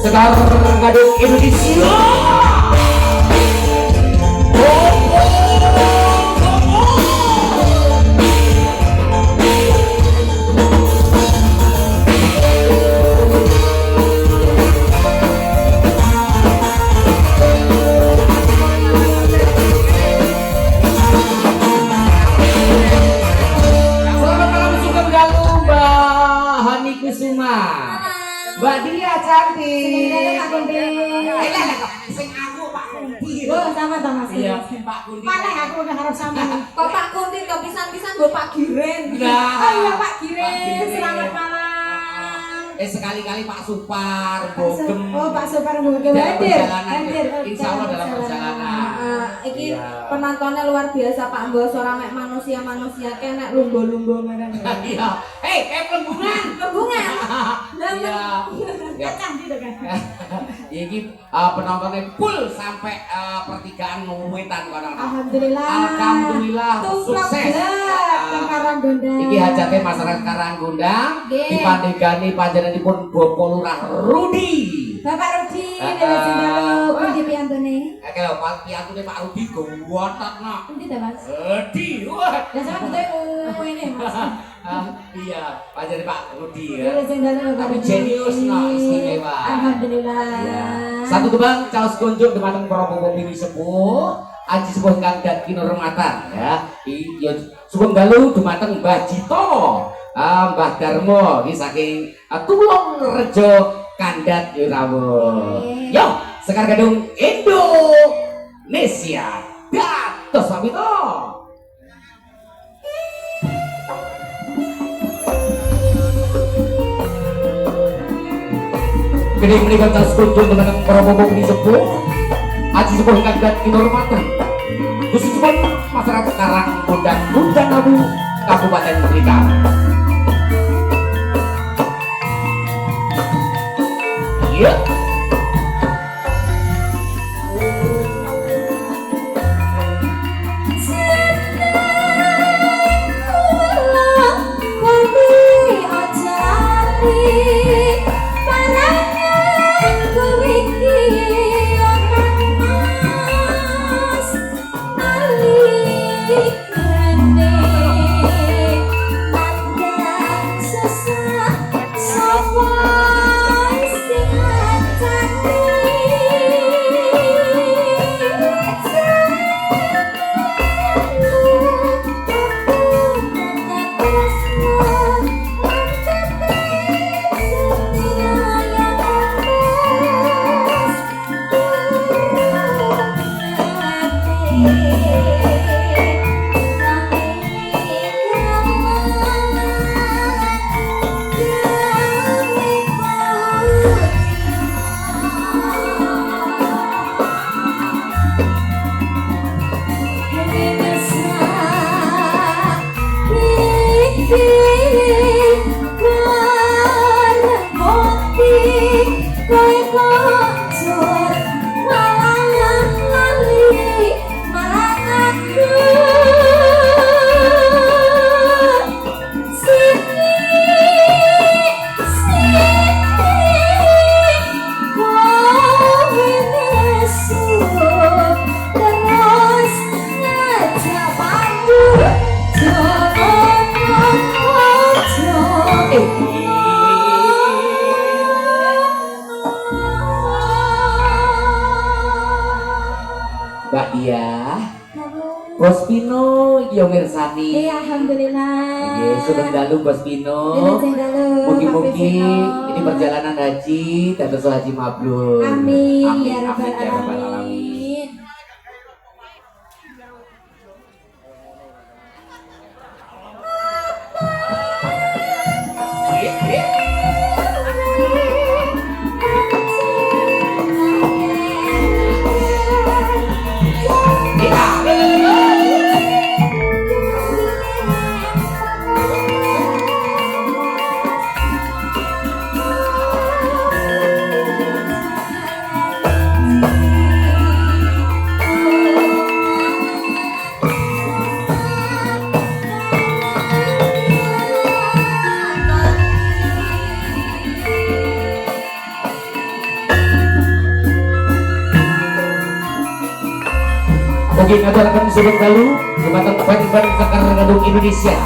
Sekar Gading Indonesia. Mbak Dia cantik. Sing aku Pak Kunti. Oh, sama-sama sih. Iya, Pak Kunti. Paling aku udah harap sama nih. Kok Pak Kunti kok pisan-pisan go Pak Giren. Nah. Oh iya Pak Giren, Pak Giren. selamat malam. Sekali-kali Pak Supar, Bogem. Oh Pak Supar Bogem Dalam hadir. perjalanan, Hadir. insya Allah dalam perjalanan. Iki Iya. penontonnya luar biasa Pak Mbos, ora mek manusia-manusia kene lumba-lumba ngono. Iya. Hei, pelembungan. Lembungan. Iya. Ya. Cantik tuh kan. Ini penontonnya full sampai pertigaan Wetan kono. Alhamdulillah. Alhamdulillah sukses. Ke Karangondang. Iki hajate masyarakat Karangondang Nggih. dipandegani panjenenganipun Bapak Lurah Rudi. Bapak Rudi, Dewa Sindalo, Puji Piantone. Oke lho, Pak Piantune Pak Rudi gowotokno. Puji ta Mas? Rudi. Wah. Ya sama betul ini Mas. Iya, panjenengan Pak Rudi ya. Dewa Sindalo, Bapak Tapi Rudi. jenius no, istimewa. Alhamdulillah. Ya. Satu kebang caos kunjuk dumateng para bumi sepuh. Aji sepuh ingkang dat kinurmatan ya. Iya suwun dalu dumateng Mbah Jito. Mbah Darmo iki saking Tulung Rejo Kandat rawuh. Yo, Sekar Gading Indonesia. Dados pamito. Gede menikah caos kunjuk dumateng para bumi sepuh. Aji sepuh ingkang dat kinurmatan. Khususipun masyarakat Karangondang Gunung Abu Kabupaten Blitar. Iya. Mbak Dia, Bos Pino, yo mirsani. Iya, alhamdulillah. Iya, sudah dalu Bos Pino. Dewa Sindalo, Mugi-mugi Pak Pino. ini perjalanan haji dan haji mabrur. Amin, ya rabbal amin, ya rabbal alamin. alamin. Iya. Oke, ngaturaken Sugeng Dalu dumateng band-band Sekar Gadung Indonesia.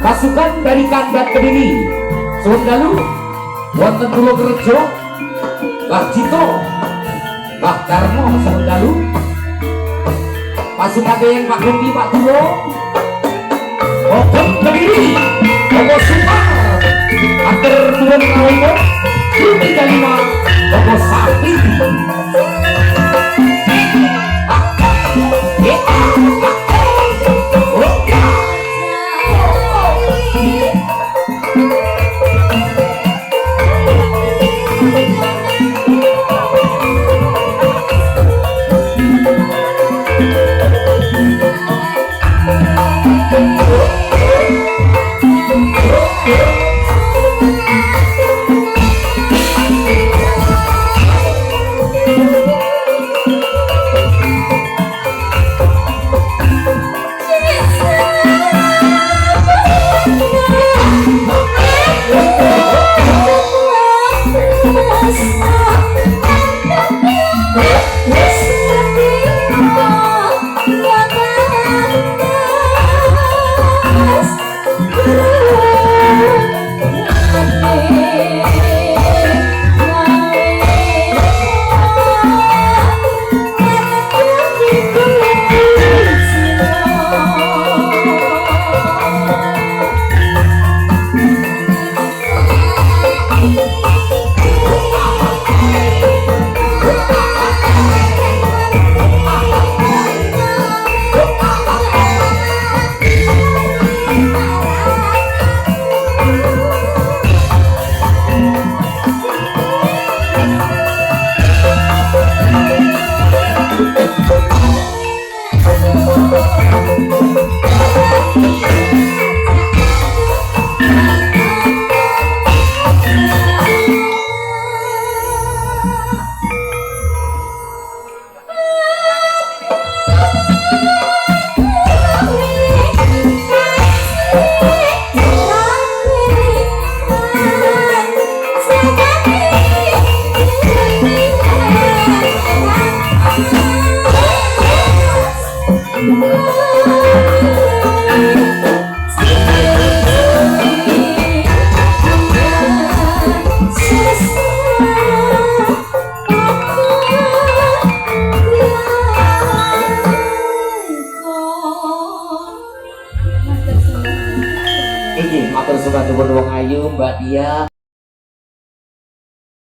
Pasukan dari Kandat Kediri. Sugeng Dalu wonten Purwokerto, Mbah Jito, Mbah Darmo Sugeng Dalu. Pasukan yang Pak Gundi, Pak Dulo, Bogor Kediri, Bogor Sumar, Ater Turun Rawono, Yuni Kalima, Bogor Sapi. Matur suka wong ayu Mbak Dia